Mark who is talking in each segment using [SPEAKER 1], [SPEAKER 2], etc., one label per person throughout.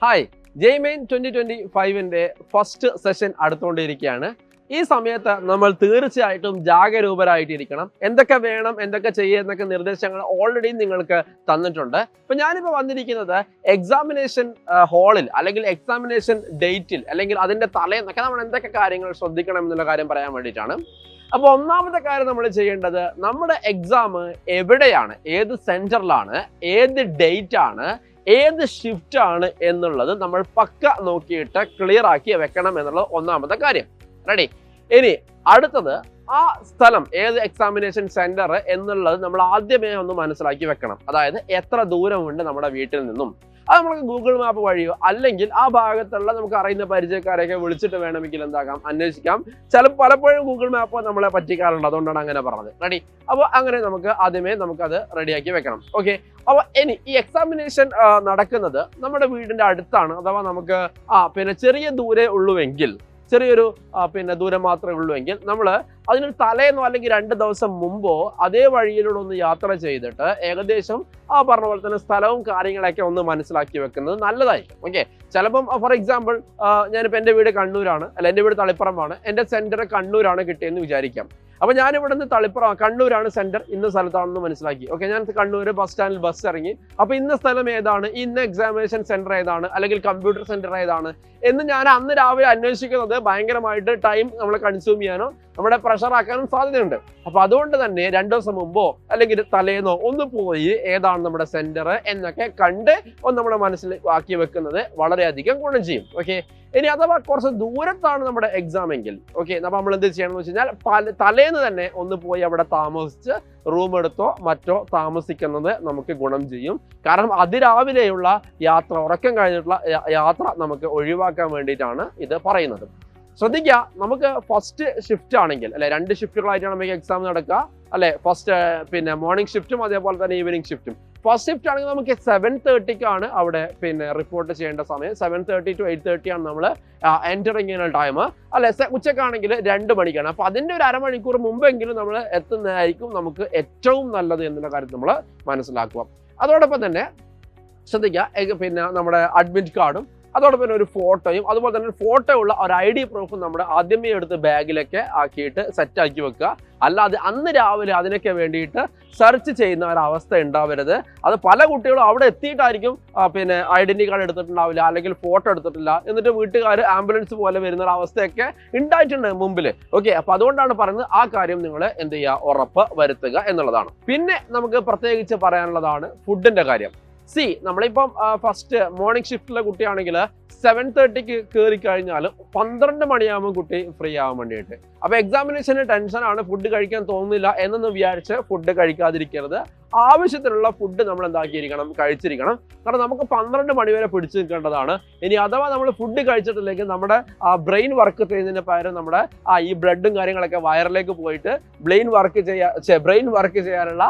[SPEAKER 1] Hi, JEE Main 2025-ന്റെ first session അടുത്തുകൊണ്ടിരിക്കുകയാണ്. ഈ സമയത്ത് നമ്മൾ തീർച്ചയായിട്ടും ജാഗരൂകരായിട്ടിരിക്കണം. എന്തൊക്കെ വേണം, എന്തൊക്കെ ചെയ്യുക എന്നൊക്കെ നിർദ്ദേശങ്ങൾ ഓൾറെഡി നിങ്ങൾക്ക് തന്നിട്ടുണ്ട്. ഇപ്പൊ ഞാനിപ്പോൾ വന്നിരിക്കുന്നത് എക്സാമിനേഷൻ ഹാളിൽ അല്ലെങ്കിൽ എക്സാമിനേഷൻ ഡേറ്റിൽ അല്ലെങ്കിൽ അതിന്റെ തലേന്നൊക്കെ നമ്മൾ എന്തൊക്കെ കാര്യങ്ങൾ ശ്രദ്ധിക്കണം എന്നുള്ള കാര്യം പറയാൻ വേണ്ടിയിട്ടാണ്. അപ്പോൾ ഒന്നാമത്തെ കാര്യം നമ്മൾ ചെയ്യേണ്ടത്, നമ്മുടെ എക്സാം എവിടെയാണ്, ഏത് സെന്ററിലാണ്, ഏത് ഡേറ്റ് ആണ്, ഏത് ഷിഫ്റ്റ് ആണ് എന്നുള്ളത് നമ്മൾ പക്ക നോക്കിയിട്ട് ക്ലിയർ ആക്കി വെക്കണം എന്നുള്ളത് ഒന്നാമത്തെ കാര്യം. റെഡി? ഇനി അടുത്തത്, ആ സ്ഥലം ഏത് എക്സാമിനേഷൻ സെന്റർ എന്നുള്ളത് നമ്മൾ ആദ്യമേ ഒന്ന് മനസ്സിലാക്കി വെക്കണം. അതായത് എത്ര ദൂരമുണ്ട് നമ്മുടെ വീട്ടിൽ നിന്നും. അത് നമുക്ക് ഗൂഗിൾ മാപ്പ് വഴിയോ അല്ലെങ്കിൽ ആ ഭാഗത്തുള്ള നമുക്ക് അറിയുന്ന പരിചയക്കാരെയൊക്കെ വിളിച്ചിട്ട് വേണമെങ്കിൽ എന്താക്കാം, അന്വേഷിക്കാം. പലപ്പോഴും ഗൂഗിൾ മാപ്പ് നമ്മളെ പറ്റിക്കാറുണ്ട്, അതുകൊണ്ടാണ് അങ്ങനെ പറഞ്ഞത്. റെഡി? അപ്പോൾ അങ്ങനെ നമുക്ക് ആദ്യമേ നമുക്കത് റെഡിയാക്കി വെക്കണം. ഓക്കെ. അപ്പോൾ ഇനി ഈ എക്സാമിനേഷൻ നടക്കുന്നത് നമ്മുടെ വീടിന്റെ അടുത്താണ്, അഥവാ നമുക്ക് പിന്നെ ചെറിയ ദൂരെ ഉള്ളുവെങ്കിൽ, ചെറിയൊരു ദൂരം മാത്രമേ ഉള്ളൂവെങ്കിൽ നമ്മൾ അതിന് തലേന്നോ അല്ലെങ്കിൽ 2 ദിവസം മുമ്പോ അതേ വഴിയിലൂടെ ഒന്ന് യാത്ര ചെയ്തിട്ട് ഏകദേശം പറഞ്ഞ പോലെ തന്നെ സ്ഥലവും കാര്യങ്ങളൊക്കെ ഒന്ന് മനസ്സിലാക്കി വെക്കുന്നത് നല്ലതായിരിക്കും. ഓക്കെ. ചിലപ്പം ഫോർ എക്സാമ്പിൾ ഞാനിപ്പോൾ എൻ്റെ വീട് കണ്ണൂരാണ്, അല്ല എൻ്റെ വീട് തളിപ്പറമ്പാണ്, എൻ്റെ സെന്റർ കണ്ണൂരാണ് കിട്ടിയെന്ന് വിചാരിക്കാം. അപ്പോൾ ഞാനിവിടെ നിന്ന് കണ്ണൂരാണ് സെന്റർ, ഇന്ന സ്ഥലത്താണെന്ന് മനസ്സിലാക്കി. ഓക്കെ, ഞാൻ കണ്ണൂർ ബസ് സ്റ്റാൻഡിൽ ബസ് ഇറങ്ങി. അപ്പോൾ ഇന്ന സ്ഥലം ഏതാണ്, ഇന്ന എക്സാമിനേഷൻ സെന്റർ ഏതാണ്, അല്ലെങ്കിൽ കമ്പ്യൂട്ടർ സെന്റർ ഏതാണ് എന്ന് ഞാൻ അന്ന് രാവിലെ അന്വേഷിക്കുന്നത് ഭയങ്കരമായിട്ട് ടൈം നമ്മൾ കൺസ്യൂം ചെയ്യാനോ നമ്മുടെ പ്രഷർ ആക്കാനും സാധ്യതയുണ്ട്. അപ്പൊ അതുകൊണ്ട് തന്നെ 2 ദിവസം മുമ്പോ അല്ലെങ്കിൽ തലേന്നോ ഒന്ന് പോയി ഏതാണ് നമ്മുടെ സെന്റർ എന്നൊക്കെ കണ്ട് ഒന്ന് നമ്മുടെ മനസ്സിൽ ആക്കി വെക്കുന്നത് വളരെയധികം ഗുണം ചെയ്യും. ഓക്കെ. ഇനി അഥവാ കുറച്ച് ദൂരത്താണ് നമ്മുടെ എക്സാം എങ്കിൽ, ഓക്കെ, അപ്പോൾ നമ്മൾ എന്ത് ചെയ്യണമെന്ന് വെച്ച് കഴിഞ്ഞാൽ തലേന്ന് തന്നെ ഒന്ന് പോയി അവിടെ താമസിച്ച് റൂം എടുത്തോ മറ്റോ താമസിക്കുന്നത് നമുക്ക് ഗുണം ചെയ്യും. കാരണം അതിരാവിലെയുള്ള യാത്ര, ഉറക്കം കഴിഞ്ഞിട്ടുള്ള യാത്ര നമുക്ക് ഒഴിവാക്കാൻ വേണ്ടിയിട്ടാണ് ഇത് പറയുന്നത്. ശ്രദ്ധിക്കുക, നമുക്ക് ഫസ്റ്റ് ഷിഫ്റ്റ് ആണെങ്കിൽ, അല്ലെ 2 ഷിഫ്റ്റുകളായിട്ടാണ് നമുക്ക് എക്സാം നടക്കുക, അല്ലെ ഫസ്റ്റ് മോർണിംഗ് ഷിഫ്റ്റും അതേപോലെ തന്നെ ഈവനിങ് ഷിഫ്റ്റും. ഫസ്റ്റ് ഷിഫ്റ്റ് ആണെങ്കിൽ നമുക്ക് 7:30 അവിടെ റിപ്പോർട്ട് ചെയ്യേണ്ട സമയം. 7:30 to 8:30 ആണ് നമ്മൾ എൻറ്ററിങ് ചെയ്യുന്ന ടൈം. അല്ലെ ഉച്ചക്കാണെങ്കിൽ 2 മണിക്കാണ്. അപ്പൊ അതിന്റെ ഒരു അരമണിക്കൂർ മുമ്പെങ്കിലും നമ്മൾ എത്തുന്നതായിരിക്കും നമുക്ക് ഏറ്റവും നല്ലത് എന്നുള്ള കാര്യം നമ്മൾ മനസ്സിലാക്കുക. അതോടൊപ്പം തന്നെ ശ്രദ്ധിക്കുക, നമ്മുടെ അഡ്മിറ്റ് കാർഡും അതോടൊപ്പം തന്നെ ഒരു ഫോട്ടോയും അതുപോലെ തന്നെ ഫോട്ടോ ഉള്ള ഒരു ID പ്രൂഫും നമ്മുടെ ആദ്യമേ എടുത്ത് ബാഗിലൊക്കെ ആക്കിയിട്ട് സെറ്റാക്കി വെക്കുക. അല്ലാതെ അന്ന് രാവിലെ അതിനൊക്കെ വേണ്ടിയിട്ട് സെർച്ച് ചെയ്യുന്ന ഒരവസ്ഥ ഉണ്ടാവരുത്. അത് പല കുട്ടികളും അവിടെ എത്തിയിട്ടായിരിക്കും ഐഡന്റിറ്റി കാർഡ് എടുത്തിട്ടുണ്ടാവില്ല, അല്ലെങ്കിൽ ഫോട്ടോ എടുത്തിട്ടില്ല, എന്നിട്ട് വീട്ടുകാർ ആംബുലൻസ് പോലെ വരുന്ന ഒരു അവസ്ഥയൊക്കെ ഉണ്ടായിട്ടുണ്ട് മുമ്പിൽ. ഓക്കെ. അപ്പൊ അതുകൊണ്ടാണ് പറയുന്നത് ആ കാര്യം നിങ്ങൾ എന്ത് ചെയ്യുക, ഉറപ്പ് വരുത്തുക എന്നുള്ളതാണ്. പിന്നെ നമുക്ക് പ്രത്യേകിച്ച് പറയാനുള്ളതാണ് ഫുഡിന്റെ കാര്യം. നമ്മളിപ്പം ഫസ്റ്റ് മോർണിംഗ് ഷിഫ്റ്റിലെ കുട്ടിയാണെങ്കിൽ 7:30 കയറി കഴിഞ്ഞാൽ 12 മണിയാകുമ്പോൾ കുട്ടി ഫ്രീ ആവാൻ വേണ്ടിയിട്ട്. അപ്പൊ എക്സാമിനേഷന് ടെൻഷനാണ്, ഫുഡ് കഴിക്കാൻ തോന്നുന്നില്ല എന്നൊന്ന് വിചാരിച്ച് ഫുഡ് കഴിക്കാതിരിക്കരുത്. ആവശ്യത്തിനുള്ള ഫുഡ് നമ്മൾ എന്താക്കിയിരിക്കണം, കഴിച്ചിരിക്കണം. കാരണം നമുക്ക് 12 മണി വരെ പിടിച്ചു നിൽക്കേണ്ടതാണ്. ഇനി അഥവാ നമ്മൾ ഫുഡ് കഴിച്ചിട്ടില്ലെങ്കിൽ നമ്മുടെ ബ്രെയിൻ വർക്ക് ചെയ്യുന്നതിന് പകരം നമ്മുടെ ഈ ബ്ലഡും കാര്യങ്ങളൊക്കെ വയറിലേക്ക് പോയിട്ട് ബ്രെയിൻ വർക്ക് ചെയ്യാനുള്ള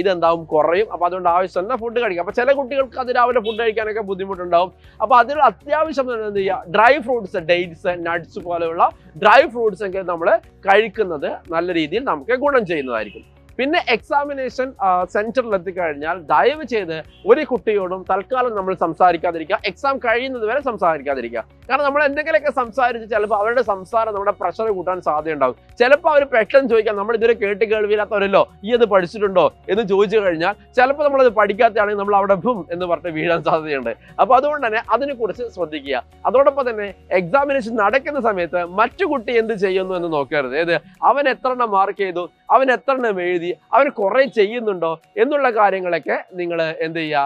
[SPEAKER 1] ഇതെന്താവും, കുറയും. അപ്പൊ അതുകൊണ്ട് ആവശ്യം ഫുഡ് കഴിക്കാം. അപ്പൊ ചില കുട്ടികൾക്ക് അതിരാവിലെ ഫുഡ് കഴിക്കാനൊക്കെ ബുദ്ധിമുട്ടുണ്ടാവും. അപ്പൊ അതിൽ അത്യാവശ്യം എന്ത് ചെയ്യുക, ഡ്രൈ ഫ്രൂട്ട്സ്, ഡേറ്റ്സ്, നട്ട്സ് പോലെയുള്ള ഡ്രൈ ഫ്രൂട്ട്സ് ഒക്കെ നമ്മൾ കഴിക്കുന്നത് നല്ല രീതിയിൽ നമുക്ക് ഗുണം ചെയ്യുന്നതായിരിക്കും. പിന്നെ എക്സാമിനേഷൻ സെന്ററിൽ എത്തിക്കഴിഞ്ഞാൽ ദയവ് ചെയ്ത് ഒരു കുട്ടിയോടും തൽക്കാലം നമ്മൾ സംസാരിക്കാതിരിക്കുക. എക്സാം കഴിയുന്നത് വരെ സംസാരിക്കാതിരിക്കുക. കാരണം നമ്മൾ എന്തെങ്കിലുമൊക്കെ സംസാരിച്ച് ചിലപ്പോൾ അവരുടെ സംസാരം നമ്മുടെ പ്രഷർ കൂട്ടാൻ സാധ്യതയുണ്ടാകും. ചിലപ്പോൾ അവർ പെട്ടെന്ന് ചോദിക്കാം, നമ്മൾ ഇതുവരെ കേൾവിയില്ലാത്തവരല്ലോ, ഈ അത് പഠിച്ചിട്ടുണ്ടോ എന്ന് ചോദിച്ചു കഴിഞ്ഞാൽ ചിലപ്പോൾ നമ്മളത് പഠിക്കാത്തതാണെങ്കിൽ നമ്മൾ അവിടെ എന്ന് പറഞ്ഞിട്ട് വീഴാൻ സാധ്യതയുണ്ട്. അപ്പോൾ അതുകൊണ്ട് തന്നെ അതിനെക്കുറിച്ച് ശ്രദ്ധിക്കുക. അതോടൊപ്പം തന്നെ എക്സാമിനേഷൻ നടക്കുന്ന സമയത്ത് മറ്റു കുട്ടി എന്ത് ചെയ്യുന്നു എന്ന് നോക്കരുത്. അവൻ എത്ര മാർക്ക് ചെയ്തു, അവൻ എത്ര എഴുതി, അവൻ കുറെ ചെയ്യുന്നുണ്ടോ എന്നുള്ള കാര്യങ്ങളൊക്കെ നിങ്ങൾ എന്ത് ചെയ്യുക,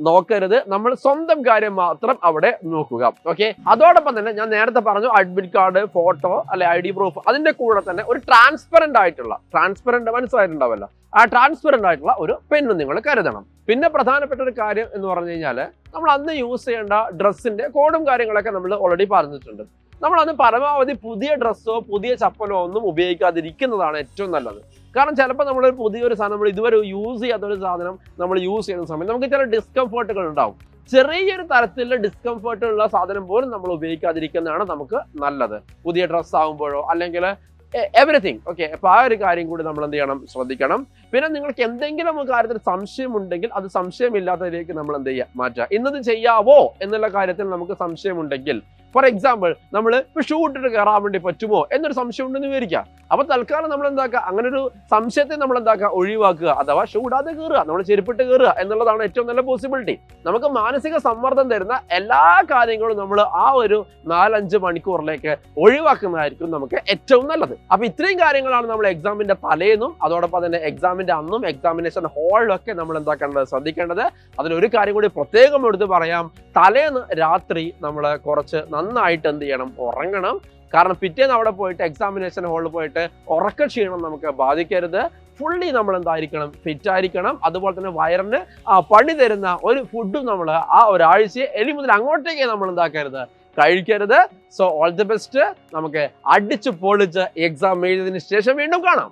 [SPEAKER 1] നോക്കരുത്. നമ്മൾ സ്വന്തം കാര്യം മാത്രം അവിടെ നോക്കുക. ഓക്കെ. അതോടൊപ്പം തന്നെ ഞാൻ നേരത്തെ പറഞ്ഞു, അഡ്മിറ്റ് കാർഡ്, ഫോട്ടോ, അല്ലെ ID പ്രൂഫ്, അതിന്റെ കൂടെ തന്നെ ഒരു ട്രാൻസ്പെറന്റ് മനസ്സിലായിട്ടുണ്ടാവല്ലോ, ആ ട്രാൻസ്പെറന്റ് ആയിട്ടുള്ള ഒരു പെണ്ണ് നിങ്ങൾ കരുതണം. പിന്നെ പ്രധാനപ്പെട്ട ഒരു കാര്യം എന്ന് പറഞ്ഞു കഴിഞ്ഞാൽ, നമ്മൾ അന്ന് യൂസ് ചെയ്യേണ്ട ഡ്രസ്സിന്റെ കോഡും കാര്യങ്ങളൊക്കെ നമ്മൾ ഓൾറെഡി പറഞ്ഞിട്ടുണ്ട്. നമ്മൾ അന്ന് പരമാവധി പുതിയ ഡ്രസ്സോ പുതിയ ചപ്പലോ ഒന്നും ഉപയോഗിക്കാതിരിക്കുന്നതാണ് ഏറ്റവും നല്ലത്. കാരണം ചിലപ്പോൾ നമ്മൾ പുതിയൊരു സാധനം, നമ്മൾ ഇതുവരെ യൂസ് ചെയ്യാത്തൊരു സാധനം നമ്മൾ യൂസ് ചെയ്യുന്ന സമയത്ത് നമുക്ക് ചില ഡിസ്കംഫർട്ടുകൾ ഉണ്ടാവും. ചെറിയൊരു തരത്തിലുള്ള ഡിസ്കംഫർട്ടുള്ള സാധനം പോലും നമ്മൾ ഉപയോഗിക്കാതിരിക്കുന്നതാണ് നമുക്ക് നല്ലത്, പുതിയ ഡ്രസ്സ് ആകുമ്പോഴോ അല്ലെങ്കിൽ എവറിത്തിങ്. ഓക്കെ. അപ്പൊ ആ ഒരു കാര്യം കൂടി നമ്മൾ എന്ത് ചെയ്യണം, ശ്രദ്ധിക്കണം. പിന്നെ നിങ്ങൾക്ക് എന്തെങ്കിലും കാര്യത്തിൽ സംശയമുണ്ടെങ്കിൽ അത് സംശയമില്ലാത്തതിലേക്ക് നമ്മൾ എന്ത് ചെയ്യുക, മാറ്റുക. ഇന്നത് ചെയ്യാവോ എന്നുള്ള കാര്യത്തിൽ നമുക്ക് സംശയമുണ്ടെങ്കിൽ, ഫോർ എക്സാമ്പിൾ നമ്മൾ ഇപ്പൊ ഷൂ ഇട്ടിട്ട് കയറാൻ വേണ്ടി പറ്റുമോ എന്നൊരു സംശയം ഉണ്ടെന്ന് വിചാരിക്കുക. അപ്പൊ തൽക്കാലം നമ്മൾ എന്താക്കുക, അങ്ങനെ ഒരു സംശയത്തെ നമ്മൾ എന്താക്കുക, ഒഴിവാക്കുക. അഥവാ ഷൂ ഇടാതെ കയറുക, നമ്മൾ ചെരുപ്പിട്ട് കയറുക എന്നുള്ളതാണ് ഏറ്റവും നല്ല പോസിബിലിറ്റി. നമുക്ക് മാനസിക സമ്മർദ്ദം തരുന്ന എല്ലാ കാര്യങ്ങളും നമ്മൾ ആ ഒരു 4-5 മണിക്കൂറിലേക്ക് ഒഴിവാക്കുന്നതായിരിക്കും നമുക്ക് ഏറ്റവും നല്ലത്. അപ്പൊ ഇത്രയും കാര്യങ്ങളാണ് നമ്മൾ എക്സാമിന്റെ തലേന്നും അതോടൊപ്പം തന്നെ എക്സാമിന്റെ അന്നും എക്സാമിനേഷൻ ഹാളിലൊക്കെ നമ്മൾ എന്താക്കേണ്ടത്, ശ്രദ്ധിക്കേണ്ടത്. അതിലൊരു കാര്യം കൂടി പ്രത്യേകം എടുത്ത് പറയാം, തലേന്ന് രാത്രി നമ്മൾ കുറച്ച് നന്നായിട്ട് എന്ത് ചെയ്യണം, ഉറങ്ങണം. കാരണം പിറ്റേന്ന് അവിടെ പോയിട്ട് എക്സാമിനേഷൻ ഹാളിൽ പോയിട്ട് ഉറക്കക്ഷീണം നമുക്ക് ബാധിക്കരുത്. ഫുള്ളി നമ്മൾ എന്തായിരിക്കണം, ഫിറ്റ് ആയിരിക്കണം. അതുപോലെ തന്നെ വയറിന് പണി തരുന്ന ഒരു ഫുഡും നമ്മൾ ആ ഒരാഴ്ചയെ ഇനി മുതൽ അങ്ങോട്ടേക്ക് നമ്മൾ എന്താക്കരുത്, കഴിക്കരുത്. So all the best. നമുക്ക് അടിച്ചു പൊളിച്ച് എക്സാം എഴുതിയതിനു ശേഷം വീണ്ടും കാണാം.